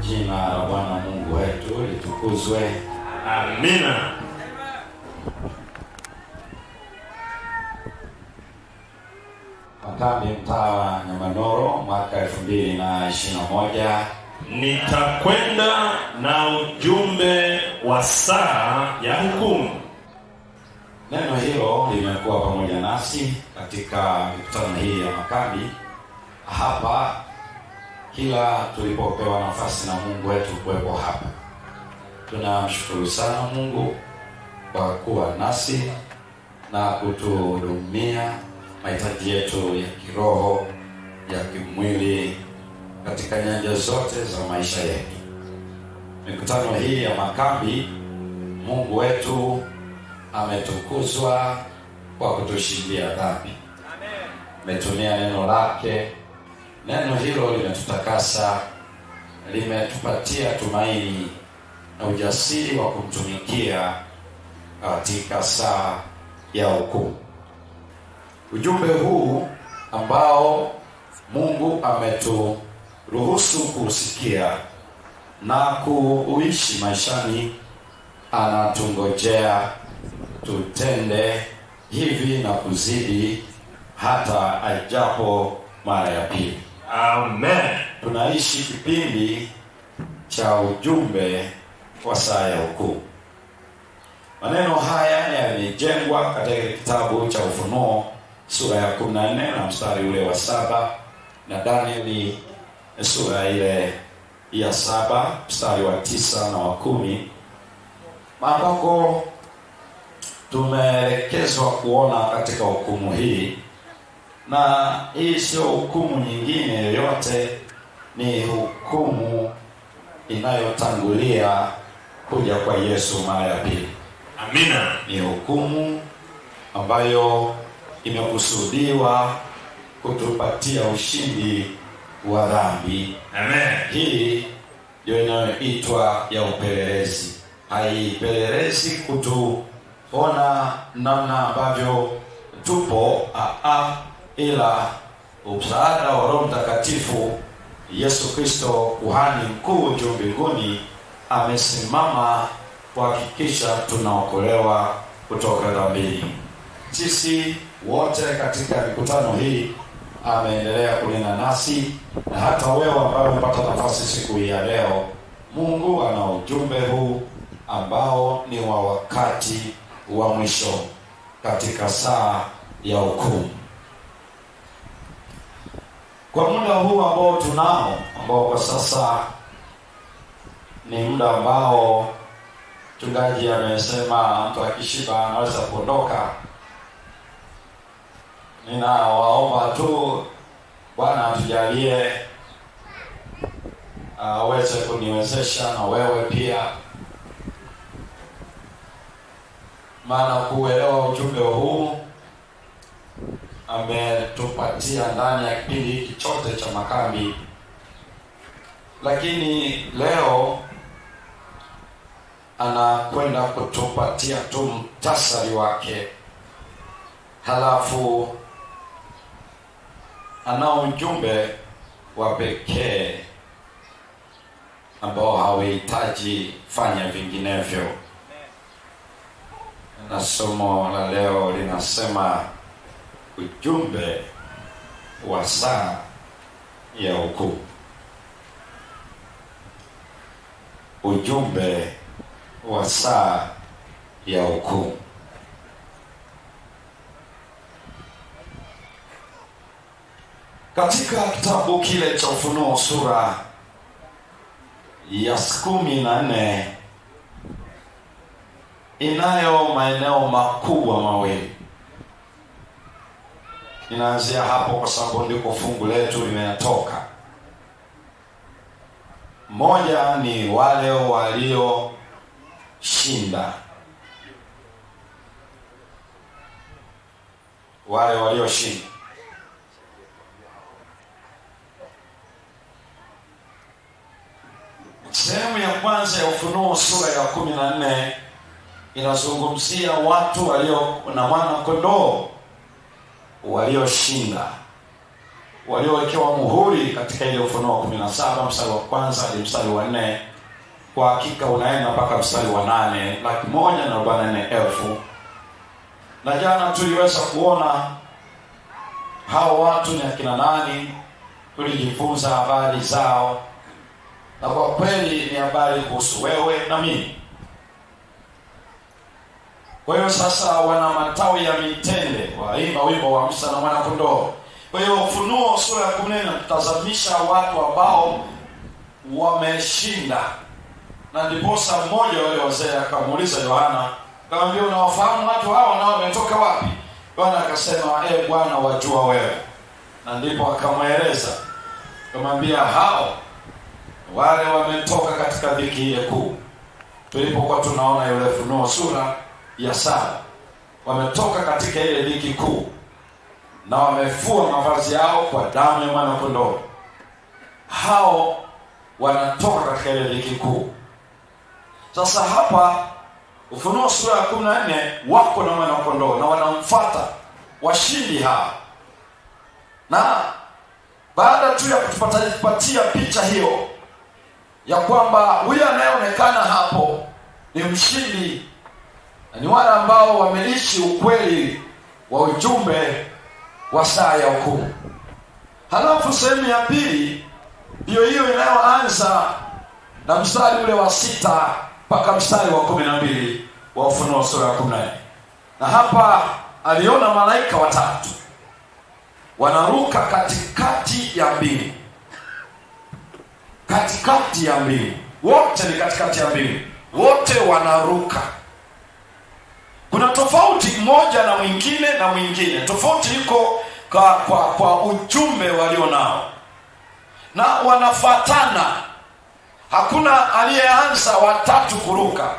Jina la Bwana Mungu wetu litukuzwe. Amina. Makambi mtaa wa Nyamanoro mwaka 2021. Nitakwenda na ujumbe wa saa ya hukumu. Neno hilo limekuwa pamoja nasi katika mikutano hii ya makambi hapa kila tulipopewa nafasi na Mungu wetu kuwepo hapa. Tunamshukuru sana Mungu kwa kuwa nasi na kutuhudumia mahitaji yetu ya kiroho, ya kimwili katika nyanja zote za maisha yetu. Mikutano hii ya makambi, Mungu wetu ametukuzwa kwa kutushindia dhambi. Ametumia neno lake. Neno hilo limetutakasa, limetupatia tumaini na ujasiri wa kumtumikia katika saa ya hukumu. Ujumbe huu ambao Mungu ameturuhusu kusikia na kuishi maishani, anatungojea tutende hivi na kuzidi hata ajapo mara ya pili. Amen. Tunaishi kipindi cha ujumbe wa saa ya hukumu. Maneno haya yamejengwa katika kitabu cha Ufunuo sura ya 14 na mstari ule wa 7 na Danieli sura ile ya 7 mstari wa 9 na wa 10, ambako tumeelekezwa kuona katika hukumu hii. Na hii sio hukumu nyingine yoyote, ni hukumu inayotangulia kuja kwa Yesu mara ya pili. Amina. Ni hukumu ambayo imekusudiwa kutupatia ushindi wa dhambi. Amen. Hii ndio inayoitwa ya upelelezi. Haipelelezi kutuona namna ambavyo tupo, ila msaada wa Roho Mtakatifu. Yesu Kristo kuhani mkuu juu mbinguni amesimama kuhakikisha tunaokolewa kutoka dhambini. Sisi wote katika mikutano hii ameendelea kunena nasi, na hata wewe ambaye umepata nafasi siku hii ya leo, Mungu ana ujumbe huu ambao ni wa wakati wa mwisho katika saa ya hukumu. Kwa muda huu ambao tunao, ambao kwa sasa ni muda ambao mchungaji amesema mtu akishiba anaweza kuondoka, ninawaomba tu Bwana atujalie aweze kuniwezesha na wewe pia, maana kuelewa ujumbe huu ametupatia ndani ya kipindi hiki chote cha makambi. Lakini leo anakwenda kutupatia tu mtasari wake, halafu anao ujumbe wa pekee ambao hauhitaji fanya vinginevyo. Na somo la leo linasema ujumbe wa saa ya hukumu. Ujumbe wa saa ya hukumu. Katika kitabu kile cha Ufunuo sura ya 14 inayo maeneo makubwa mawili. Ninaanzia hapo kwa sababu ndiko fungu letu limetoka. Moja ni wale walioshinda. Wale walioshinda. Sehemu ya kwanza ya Ufunuo sura ya 14 inazungumzia watu walio na mwana kondoo walioshinda. waliowekewa muhuri katika ile Ufunuo 17 mstari wa kwanza hadi mstari wa 4, kwa hakika unaenda mpaka mstari wa 8, 144,000. Na jana tuliweza kuona hao watu ni akina nani, tulijifunza habari zao, na kwa kweli ni habari kuhusu wewe na mimi. Kwa hiyo sasa wana matawi ya mitende, waimba wimbo wa Musa na mwana kondoo. Kwa hiyo Ufunuo sura ya 14 inatazamisha watu ambao wameshinda. Na ndiposa mmoja wale wazee akamuuliza Yohana, akamwambia, unawafahamu watu hao nao wametoka wapi? Yohana akasema, Bwana wajua wewe. Na ndipo akamweleza, akamwambia, hao wale wametoka katika dhiki ile kuu. Tulipokuwa tunaona yule Ufunuo sura ya 7, wametoka katika ile dhiki kuu na wamefua mavazi yao kwa damu ya mwana kondoo. Hao wanatoka katika ile dhiki kuu. Sasa hapa Ufunuo sura ya 14 wako na mwana kondoo na wanamfuata washindi hao. Na baada tu ya kutupatia picha hiyo ya kwamba huyu anayeonekana hapo ni mshindi, na ni wale ambao wameishi ukweli wa ujumbe wa saa ya hukumu. Halafu sehemu ya pili hiyo inayoanza na mstari ule wa 6 mpaka mstari wa 12 wa Ufunuo sura ya 14. Na hapa aliona malaika watatu wanaruka katikati ya mbingu. Katikati ya mbingu. Wote ni katikati ya mbingu. Wote wanaruka. Kuna tofauti mmoja na mwingine na mwingine. Tofauti iko kwa ujumbe walio nao. Na wanafuatana. Hakuna aliyeanza watatu kuruka.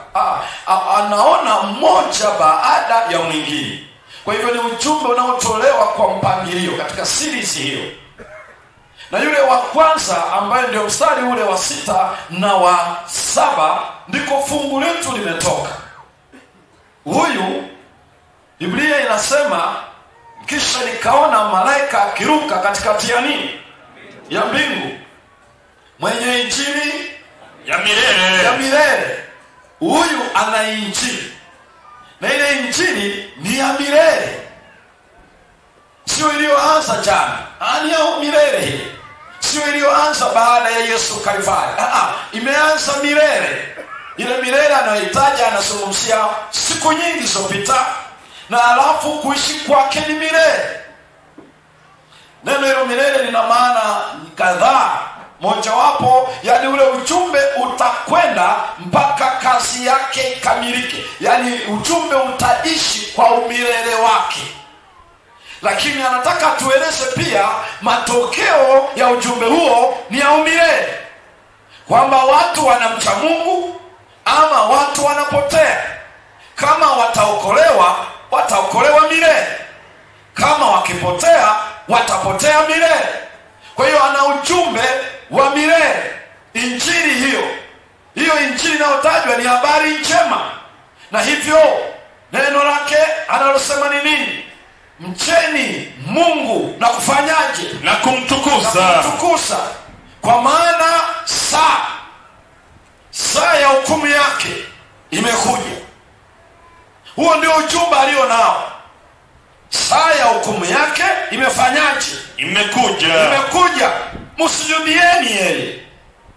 Anaona mmoja baada ya mwingine. Kwa hivyo ni ujumbe unaotolewa kwa mpangilio katika series hiyo. Na yule wa kwanza ambaye ndio mstari ule wa 6 na wa 7 ndiko fungu letu limetoka. Huyu Biblia inasema, kisha nikaona malaika akiruka katikati ya nini? Ya mbingu, mwenye injili ya milele. Ya milele. Huyu ana injili. Na ile injili ni ya milele. Sio iliyoanza jana. Ni ya milele hii. Sio iliyoanza baada ya Yesu Kalvari. Imeanza milele. Ile milele anayohitaji anazungumzia siku nyingi zilizopita, na alafu kuishi kwake ni milele. Neno hilo milele lina maana kadhaa. Mojawapo, yani ule ujumbe utakwenda mpaka kazi yake ikamilike. Yani ujumbe utaishi kwa umilele wake. Lakini anataka tueleze pia matokeo ya ujumbe huo ni ya umilele. Kwamba watu wanamcha Mungu ama watu wanapotea. Kama wataokolewa milele. Kama wakipotea, watapotea milele. Kwa hiyo ana ujumbe wa milele. Injili hiyo injili inayotajwa ni habari njema. Na hivyo neno lake analosema ni nini? Mcheni Mungu na kufanyaje? Na kumtukuza. Kwa maana saa ya hukumu yake imekuja. Huo ndio ujumbe alio nao. Saa ya hukumu yake imefanyaje? Imekuja. Msujudieni yeye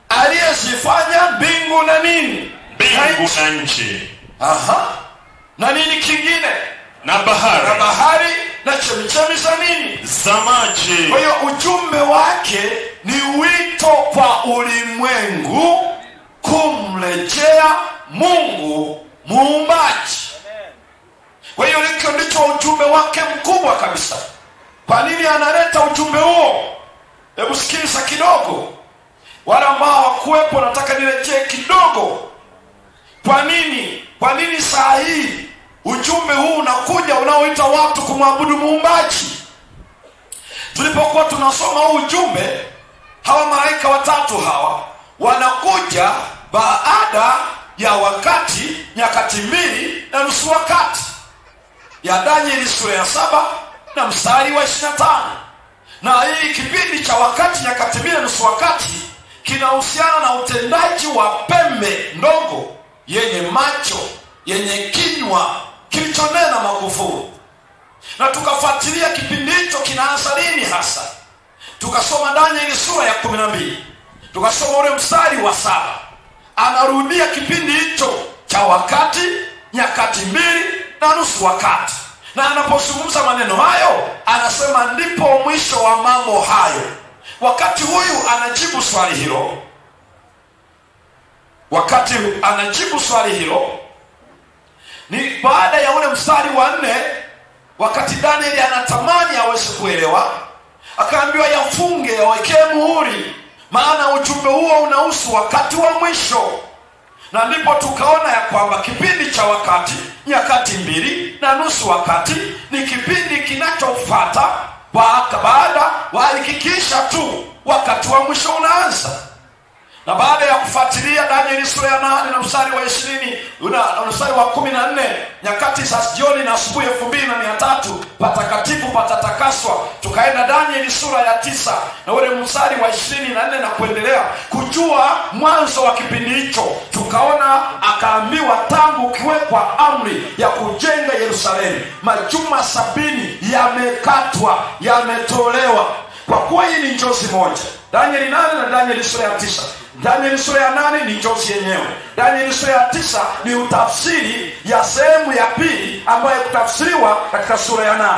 aliyezifanya mbingu na nini? Mbingu na nchi. Na nini kingine? Na bahari na chemichemi za nini? Za maji. Kwa hiyo ujumbe wake ni wito kwa ulimwengu kumrejea Mungu muumbaji. Kwa hiyo hicho ndicho ujumbe wake mkubwa kabisa. Kwa nini analeta ujumbe huo? Hebu sikiliza kidogo. Wale ambao hawakuwepo nataka nirejee kidogo. Kwa nini saa hii ujumbe huu unakuja unaoita watu kumwabudu muumbaji? Tulipokuwa tunasoma huu ujumbe, hawa malaika watatu hawa wanakuja baada ya nyakati 2.5 wakati ya Danieli sura ya 7 na mstari wa 25. Na hii kipindi cha wakati, nyakati mbili na nusu wakati, kinahusiana na utendaji wa pembe ndogo yenye macho, yenye kinywa kilichonena makufuru. Na tukafuatilia kipindi hicho kinaanza lini hasa. Tukasoma Danieli sura ya 12. Tukasoma ule mstari wa 7. Anarudia kipindi hicho cha wakati, nyakati mbili na nusu wakati. Na anapozungumza maneno hayo, anasema ndipo mwisho wa mambo hayo. Wakati huyu anajibu swali hilo, ni baada ya ule mstari wa 4, wakati Danieli anatamani aweze kuelewa, akaambiwa yafunge, yawekee muhuri, maana ujumbe huo unahusu wakati wa mwisho. Na ndipo tukaona ya kwamba kipindi cha wakati, nyakati mbili na nusu wakati, ni kipindi kinachofuata baada wahakikisha tu wakati wa mwisho unaanza. Na baada ya kufuatilia Danieli sura ya 8 na mstari wa 20 na mstari wa 14, nyakati za jioni na asubuhi 2300 patakatifu patatakaswa, tukaenda Danieli sura ya 9 na ule mstari wa 24 na kuendelea kujua mwanzo wa kipindi hicho. Tukaona akaambiwa tangu kiwekwa amri ya kujenga Yerusalemu, majuma 70 yamekatwa, yametolewa. Kwa kuwa hii ni njozi moja, Danieli 8 na Danieli sura ya 9. Danieli sura ya 8 ni njozi yenyewe. Danieli sura ya 9 ni utafsiri ya sehemu ya pili ambayo kutafsiriwa katika sura ya 8.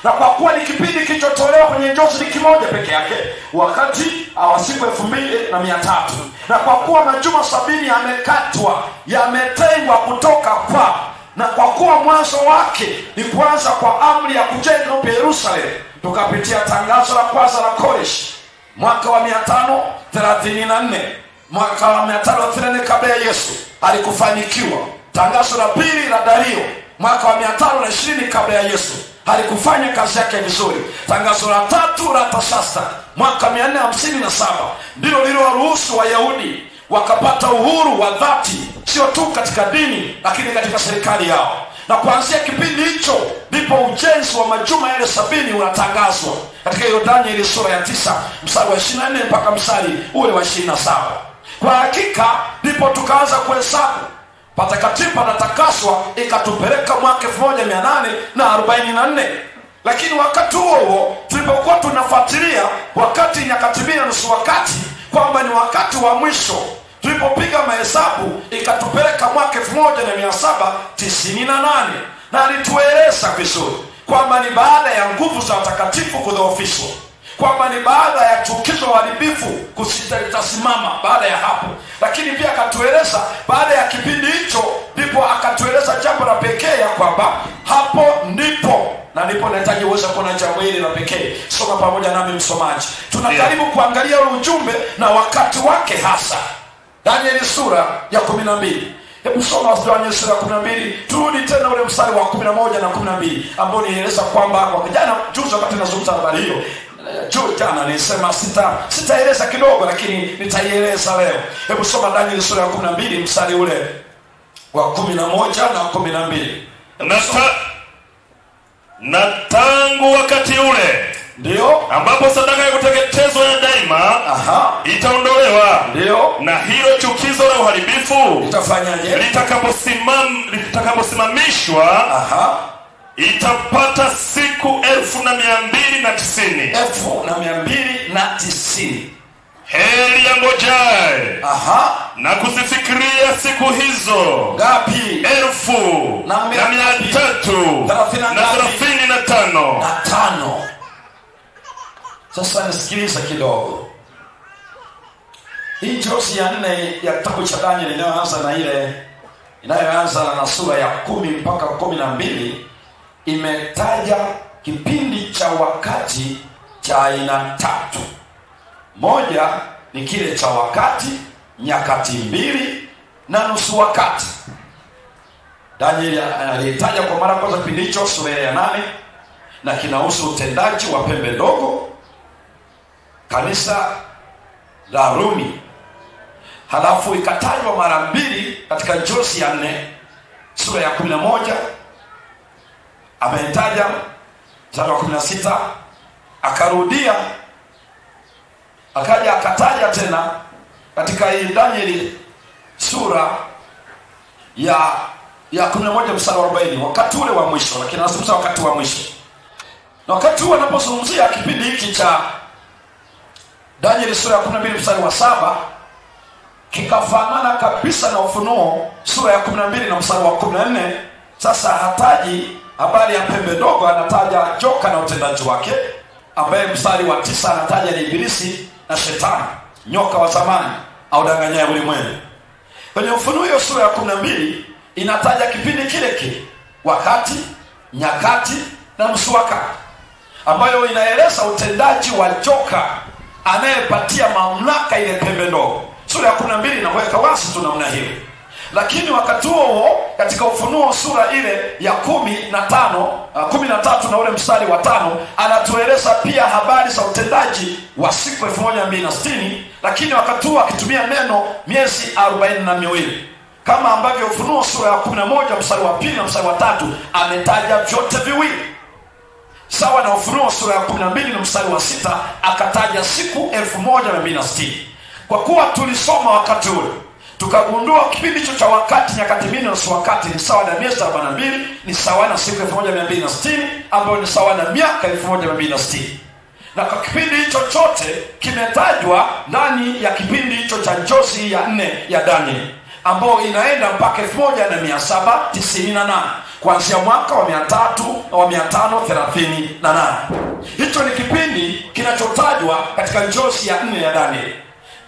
Na kwa kuwa ni kipindi kilichotolewa kwenye njozi ni kimoja peke yake, wakati wa siku 2300. Na kwa kuwa majuma 70 yamekatwa, yametengwa kutoka kwa, na kwa kuwa mwanzo wake ni kuanza kwa amri ya kujenga upya Yerusalemu, tukapitia tangazo la kwanza la Koreshi mwaka wa 534, mwaka wa 534 kabla ya Yesu halikufanikiwa. Tangazo la pili la Dario mwaka wa 520 kabla ya Yesu halikufanya kazi yake vizuri. Tangazo la tatu la Artashasta mwaka 457 ndilo lililoruhusu Wayahudi wakapata uhuru wa dhati, sio tu katika dini lakini katika serikali yao. Na kuanzia kipindi hicho ndipo ujenzi wa majuma yale 70 unatangazwa katika hiyo Danieli sura ya 9 mstari wa 24 mpaka mstari ule wa 27. Kwa hakika ndipo tukaanza kuhesabu patakatifu panatakaswa, ikatupeleka mwaka 1844. Lakini wakati huo tulipokuwa tunafuatilia wakati, nyakati mbili na nusu wakati, kwamba ni wakati wa mwisho, tulipopiga mahesabu ikatupeleka mwaka 1798. Na alitueleza vizuri kwamba ni baada ya nguvu za watakatifu kudhoofishwa, kwamba ni baada ya chukizo uharibifu kusitasimama baada ya hapo. Lakini pia akatueleza baada ya kipindi hicho ndipo akatueleza jambo la pekee ya kwamba hapo ndipo, na ndipo nahitaji uweze kuona jambo hili la pekee. Soma pamoja nami msomaji. Tunajaribu kuangalia ujumbe na wakati wake hasa. Danieli sura ya 12. Hebu soma Danieli sura ya 12. Turudi tena ule mstari wa 11 na 12 ambao nieleza kwamba kwa jana juzi wakati nazungumza habari hiyo, jana nilisema sitaeleza kidogo lakini nitaieleza leo. Hebu soma Danieli sura ya 12 mstari ule wa 11 na 12. Na tangu wakati ule ndio ambapo sadaka ya kuteketezwa ya daima itaondolewa, ndio na hilo chukizo la uharibifu litafanyaje? Litakaposimamishwa itapata siku 1290. 1290. Heri yangojaye na kuzifikiria siku hizo ngapi? 1335. Sasa nisikiliza kidogo. Hii njozi ya 4 ya kitabu cha Danieli inayoanza na ile inayoanza na sura ya 10 mpaka 12 imetaja kipindi cha wakati cha aina 3. Moja ni kile cha wakati, nyakati mbili na nusu wakati. Danieli alitaja kwa mara kwanza kipindi hicho sura ya 8, na kinahusu utendaji wa pembe ndogo, kanisa la Rumi. Halafu ikatajwa mara mbili katika njozi ya 4 sura ya 11, ametaja mstari wa 16 akarudia, akaja akataja tena katika hii Danieli sura ya 11 mstari wa 40, wakati ule wa mwisho. Lakini anazungumza wakati wa mwisho, na wakati huo anapozungumzia kipindi hiki cha Danieli sura ya 12 mstari wa 7, kikafanana kabisa na Ufunuo sura ya 12 na mstari wa 14. Sasa hataji habari ya pembe ndogo, anataja joka na utendaji wake, ambaye mstari wa 9 anataja ni Ibilisi na Shetani, nyoka wa zamani au danganyaye ulimwengu. Kwenye Ufunuo hiyo sura ya 12 inataja kipindi kile kile, wakati, nyakati na nusu wakati, ambayo inaeleza utendaji wa joka anayepatia mamlaka ile pembe ndogo. Sura ya 12 inaweka wazi tu namna hiyo. Lakini wakati huo katika Ufunuo sura ile ya 13 na ule mstari wa 5 anatueleza pia habari za utendaji wa siku 1260, lakini wakati huo akitumia neno miezi 42, kama ambavyo Ufunuo sura ya 11 mstari wa 2 na mstari wa 3 ametaja vyote viwili. Sawa na Ufunuo sura ya 12 na mstari wa 6 akataja siku 1260. Kwa kuwa tulisoma wakati ule, tukagundua kipindi hicho cha wakati, nyakati mbili na nusu wakati, ni sawa na miezi 42, ni sawa na siku 1260, ambayo ni sawa na miaka 1260. Na kwa kipindi hicho chote kimetajwa ndani ya kipindi hicho cha njozi ya 4 ya Danieli, ambayo inaenda mpaka 1798, kuanzia mwaka wa 538. Hicho ni kipindi kinachotajwa katika njozi ya 4 ya Danieli,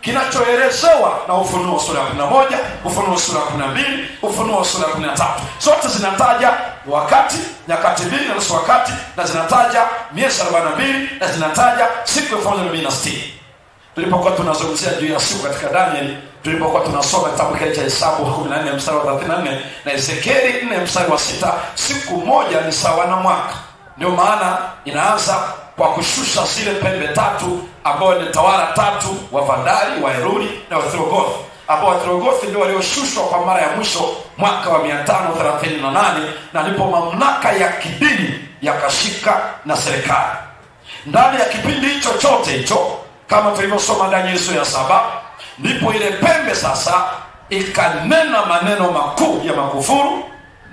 kinachoelezewa na Ufunuo sura ya 11, Ufunuo sura ya 12, Ufunuo sura ya 13. Zote zinataja wakati, nyakati mbili na nusu wakati, na zinataja miezi 42, na zinataja siku 1260. Tulipokuwa tunazungumzia juu ya siku katika Danieli, tulipokuwa tunasoma kitabu cha Hesabu 14 mstari wa 34 na Ezekieli 4 mstari wa 6, siku moja ni sawa na mwaka. Ndio maana inaanza kwa kushusha zile pembe tatu, ambao ni tawala tatu, wa Vandali, wa Heruli na wa Throgothi, ambao Throgothi ndio walioshushwa kwa mara ya mwisho mwaka wa 538, na ndipo mamlaka ya kidini yakashika na serikali. Ndani ya kipindi hicho chote hicho, kama tulivyosoma Danieli sura ya 7, ndipo ile pembe sasa ikanena maneno makuu ya makufuru,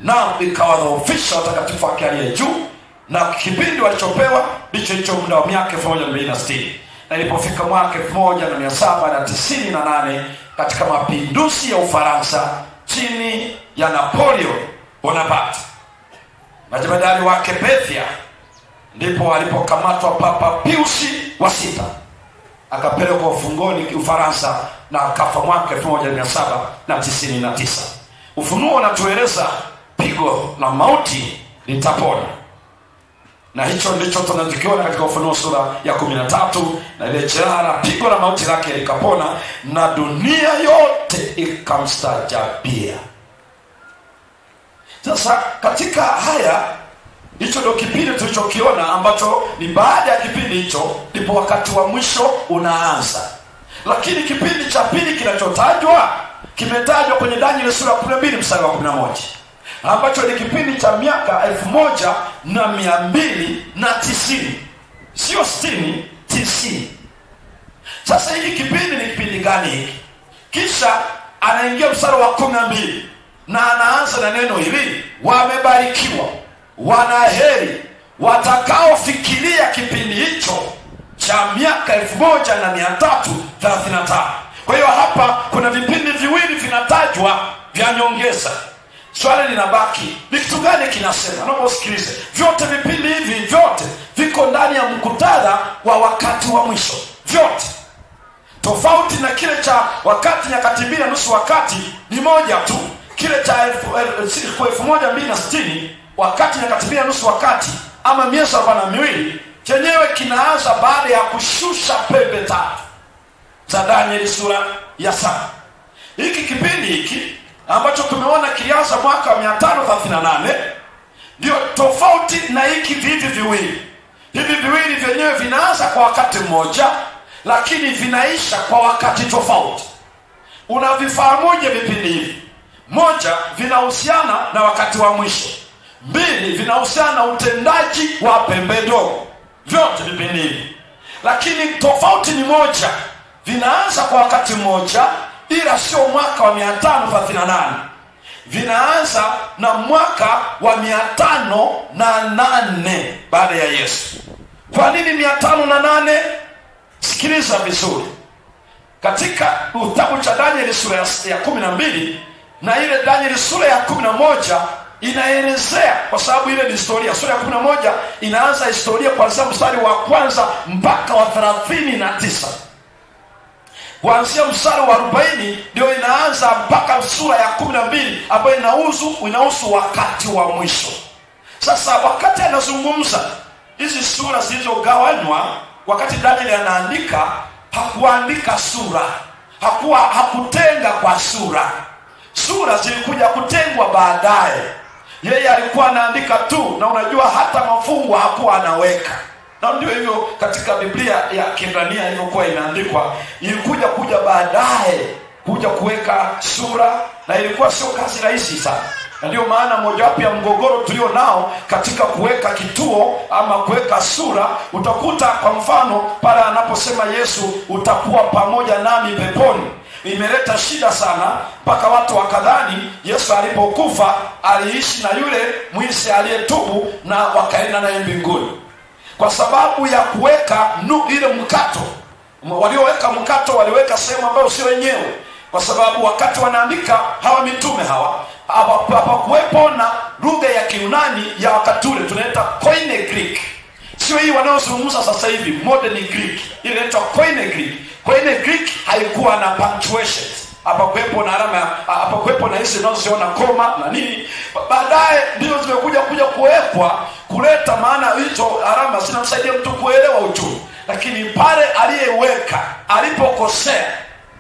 na ikawadhoofisha watakatifu wake aliye juu, na kipindi walichopewa ndicho hicho muda wa miaka 1260. Na ilipofika mwaka 1798 katika mapinduzi ya Ufaransa chini ya Napoleon Bonaparte, majemadari wake Bethia, ndipo alipokamatwa Papa Pius wa 6, akapelekwa ufungoni Ufaransa na akafa mwaka 1799. Ufunuo unatueleza pigo la mauti litapona, na hicho ndicho tunachokiona katika Ufunuo sura ya 13, na ile jeraha, pigo la mauti lake likapona, na dunia yote ikamstajabia. Sasa katika haya, hicho ndio kipindi tulichokiona, ambacho ni baada ya kipindi hicho ndipo wakati wa mwisho unaanza. Lakini kipindi cha pili kinachotajwa kimetajwa kwenye Danieli sura ya 12 mstari wa 11, ambacho ni kipindi cha miaka 1290, sio 60, 90. Sasa hiki kipindi ni kipindi gani hiki? Kisha anaingia mstari wa 12 na anaanza na neno hili: wamebarikiwa, wanaheri watakaofikiria kipindi hicho cha miaka 1335. Kwa hiyo hapa kuna vipindi viwili vinatajwa vya nyongeza. Swali linabaki, ni kitu gani kinasema? Naomba usikilize. Vyote vipindi hivi vyote viko ndani ya mkutadha wa wakati wa mwisho, vyote. Tofauti na kile cha wakati, nyakati mbili na nusu wakati ni moja tu. Kile cha 1260, wakati, nyakati mbili na nusu wakati, ama miezi 42, chenyewe kinaanza baada ya kushusha pembe tatu za Danieli sura ya 7. Hiki kipindi hiki ambacho tumeona kilianza mwaka wa 538 ndio tofauti na hiki vivi viwili. Hivi viwili vyenyewe vinaanza kwa wakati mmoja, lakini vinaisha kwa wakati tofauti. Unavifahamuje vipindi hivi? Moja, vinahusiana na wakati wa mwisho. Mbili, vinahusiana na utendaji wa pembe ndogo. vyote vipindi hivi, lakini tofauti ni moja, vinaanza kwa wakati mmoja, ila sio mwaka wa 538. Vinaanza na mwaka wa 508 baada ya Yesu. Kwa nini 508? Sikiliza vizuri. Katika kitabu cha Danieli sura ya 12 na ile Danieli sura ya 11 inaelezea, kwa sababu ile ni historia. Sura ya 11 inaanza historia kuanzia mstari wa kwanza mpaka wa 39. Kuanzia mstari wa 40 ndio inaanza mpaka sura ya 12 ambayo inahusu wakati wa mwisho. Sasa wakati anazungumza hizi sura zilizogawanywa, wakati Danieli anaandika, hakuandika sura, hakutenga kwa sura. Sura zilikuja kutengwa baadaye. Yeye alikuwa anaandika tu, na unajua hata mafungu hakuwa anaweka. Na ndio hivyo katika Biblia ya Kiebrania ilivyokuwa inaandikwa, ilikuja baadaye kuja kuweka sura, na ilikuwa sio kazi rahisi sana. Na ndio maana mojawapo ya mgogoro tulio nao katika kuweka kituo ama kuweka sura, utakuta kwa mfano pale anaposema Yesu utakuwa pamoja nami peponi, imeleta shida sana, mpaka watu wakadhani Yesu alipokufa aliishi na yule mwizi aliyetubu na wakaenda naye mbinguni. Kwa sababu ya kuweka ile mkato, walioweka mkato waliweka sehemu ambayo sio wenyewe, kwa sababu wakati wanaandika hawa mitume hapakuwepo na lugha ya Kiyunani ya wakati ule, tunaita Koine Greek. Sio hii wanaozungumza sasa hivi modern Greek, ile inaitwa Koine Greek. Koine Greek haikuwa na punctuation, hapakuwepo na alama, hapakuwepo na hizi unazoziona koma na nini. Baadaye ndio zimekuja kuwekwa kuleta maana hizo alama zinamsaidia mtu kuelewa uchumi. Lakini pale aliyeweka alipokosea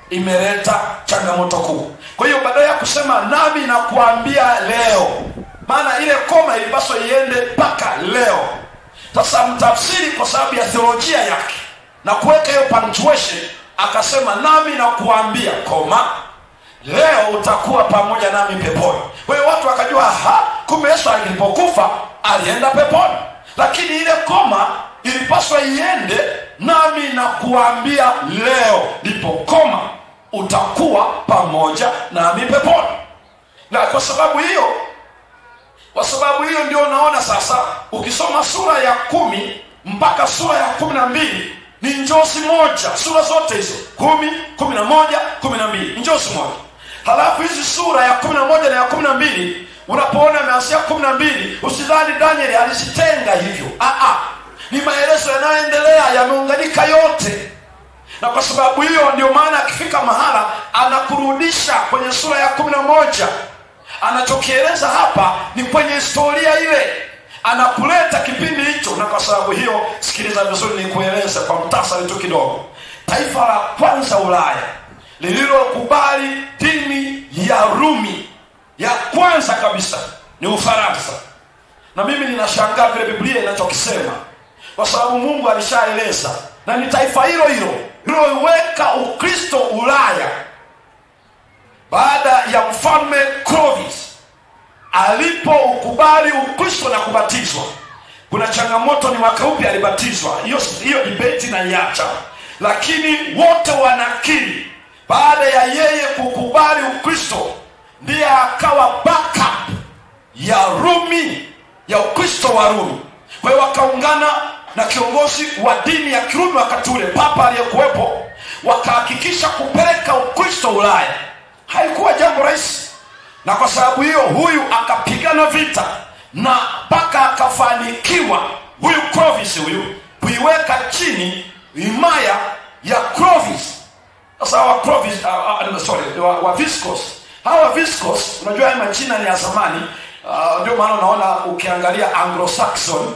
imeleta changamoto kubwa. Kwa hiyo baada ya kusema nami na kuambia leo, maana ile koma ilipaswa iende mpaka leo. Sasa mtafsiri kwa sababu ya theolojia yake na kuweka hiyo punctuation akasema nami na kuambia koma leo utakuwa pamoja nami peponi. Kwa hiyo watu wakajua kumbe Yesu alipokufa alienda peponi, lakini ile koma ilipaswa iende nami na kuambia leo, ndipo koma utakuwa pamoja nami peponi. Na kwa sababu hiyo ndio unaona sasa ukisoma sura ya 10 mpaka sura ya 12 ni njozi moja. Sura zote hizo 10, 11, 12 njozi moja. Halafu hizi sura ya 11 na ya 12 unapoona imeanzia 12, usidhani Danieli alizitenga hivyo. Ni maelezo yanayoendelea, yameunganika yote. Na kwa sababu hiyo ndio maana akifika mahala anakurudisha kwenye sura ya 11. Anachokieleza hapa ni kwenye historia ile, anakuleta kipindi hicho. Na kwa sababu hiyo sikiliza vizuri nikueleze kwa mtasari tu kidogo. Taifa la kwanza Ulaya lililokubali dini ya Rumi ya kwanza kabisa ni Ufaransa. Na mimi ninashangaa vile Biblia inachokisema, kwa sababu Mungu alishaeleza, na ni taifa hilo lililoweka Ukristo Ulaya baada ya mfalme Clovis alipoukubali Ukristo na kubatizwa. Kuna changamoto ni mwaka upi alibatizwa, hiyo debate na iacha, lakini wote wanakiri baada ya yeye kukubali Ukristo ndiye akawa backup ya Rumi, ya Ukristo wa Rumi. Kwa hiyo wakaungana na kiongozi wa dini ya Kirumi wakati ule, papa aliyekuwepo, wakahakikisha kupeleka Ukristo Ulaya. Haikuwa jambo rahisi, na kwa sababu hiyo huyu akapigana vita na mpaka akafanikiwa huyu Clovis kuiweka chini himaya ya Clovis. Sasa wa Viscos. Hawa Viscos, unajua haya majina ni ya zamani, ndio maana unaona ukiangalia Anglo-Saxon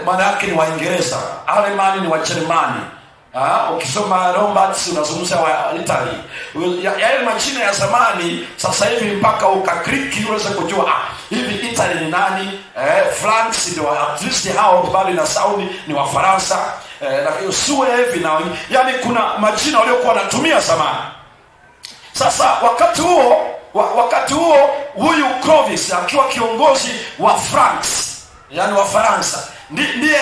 maana yake ni Waingereza, Alemani ni Wajerumani. Ukisoma Lombards unazungumza wa Italy. Yale majina ya zamani sasa hivi mpaka ukakliki unaweza kujua hivi Italy ni nani, France ndio at least hao bali na Saudi ni wa Faransa, na Suevi na yani kuna majina waliokuwa wanatumia zamani. Sasa wakati huo huyu Clovis akiwa kiongozi wa France, yani wa Faransa, ndiye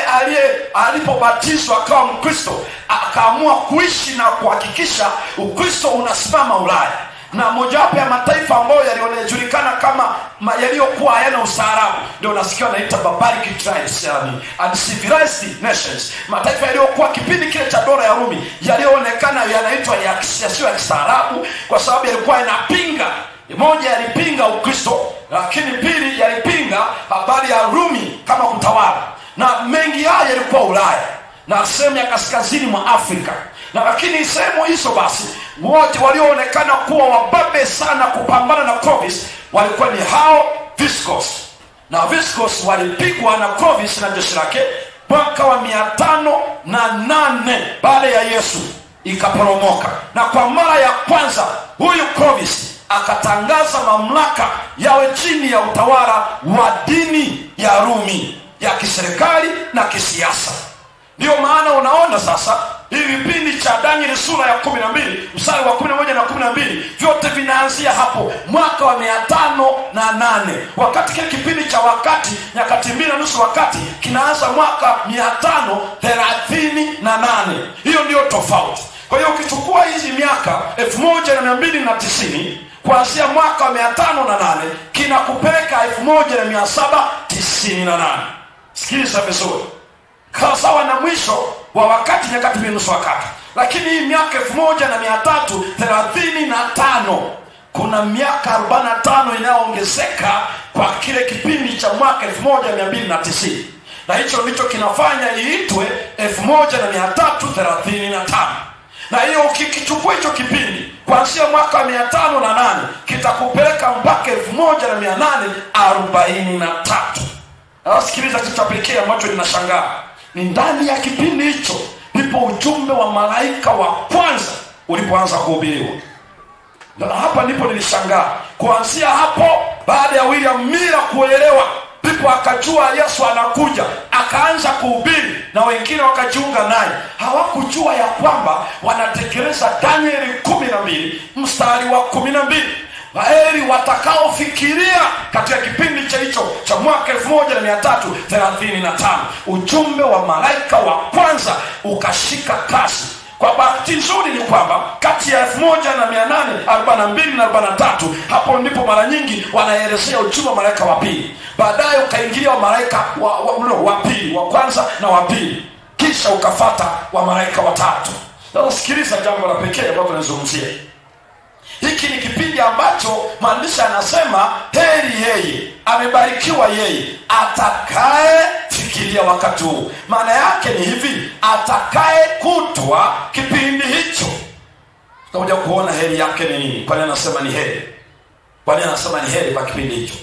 alipobatizwa akawa Mkristo, akaamua kuishi na kuhakikisha Ukristo unasimama Ulaya. Na mojawapo ya mataifa ambayo yaliojulikana kama yaliyokuwa hayana ustaarabu ndio unasikia wanaita barbaric tribes, yani uncivilized nations. Mataifa yaliyokuwa kipindi kile cha dola ya Rumi yalioonekana yanaitwa yasiyo ya kistaarabu kwa sababu yalikuwa yanapinga, moja yalipinga Ukristo, lakini pili yalipinga habari ya Rumi kama kutawala, na mengi haya yalikuwa Ulaya na sehemu ya kaskazini mwa Afrika. Na lakini sehemu hizo basi wote walioonekana kuwa wababe sana kupambana na Clovis walikuwa ni hao Visigoths. Na Visigoths walipigwa na Clovis na jeshi lake mwaka wa 508 baada ya Yesu, ikaporomoka. Na kwa mara ya kwanza huyu Clovis akatangaza mamlaka yawe chini ya utawala wa dini ya Rumi ya kiserikali na kisiasa. Ndio maana unaona sasa hivi vipindi cha Danieli sura ya 12 mstari wa 11 na 12 vyote vinaanzia hapo mwaka wa 508, wakati kile kipindi cha wakati nyakati 2.5 wakati kinaanza mwaka 538. Hiyo ndio tofauti. Kwa hiyo ukichukua hizi miaka 1290 kuanzia mwaka wa 508 kinakupeleka 1798. Sikiliza vizuri, sawa na mwisho wa wakati nyakati 2.5 wakati. Lakini hii miaka 1335 kuna miaka 45 inayoongezeka kwa kile kipindi cha mwaka 1290, na hicho ndicho kinafanya iitwe 1335. Na hiyo ukikichukua hicho kipindi kuanzia mwaka 508 kitakupeleka mpaka 1843. Na sikiliza kitu cha pekee ambacho ninashangaa, ni ndani ya kipindi hicho ndipo ujumbe wa malaika wa kwanza ulipoanza kuhubiriwa. Na hapa ndipo nilishangaa. Kuanzia hapo, baada ya William Miller kuelewa, ndipo akajua Yesu anakuja, akaanza kuhubiri na wengine wakajiunga naye. Hawakujua ya kwamba wanatekeleza Danieli 12 mstari wa 12. Heri watakaofikiria katika kipindi cha hicho cha mwaka 1335 ujumbe wa malaika wa kwanza ukashika kasi. Kwa bahati nzuri ni kwamba kati ya 1842 na 43 hapo ndipo mara nyingi wanaelezea ujumbe wa malaika wa pili. Baadaye ukaingilia wa malaika wa pili, wa kwanza na wa pili, kisha ukafata wa malaika wa tatu. Na sikiliza jambo la pekee ambalo tunazungumzia. Hiki ni kipindi ambacho maandishi anasema heri yeye, amebarikiwa yeye atakaye fikiria wakati huu. Maana yake ni hivi, atakaye kutwa kipindi hicho. Tutakuja kuona heri yake ni nini. Kwa nini anasema ni heri? Kwa nini anasema ni heri kwa kipindi hicho?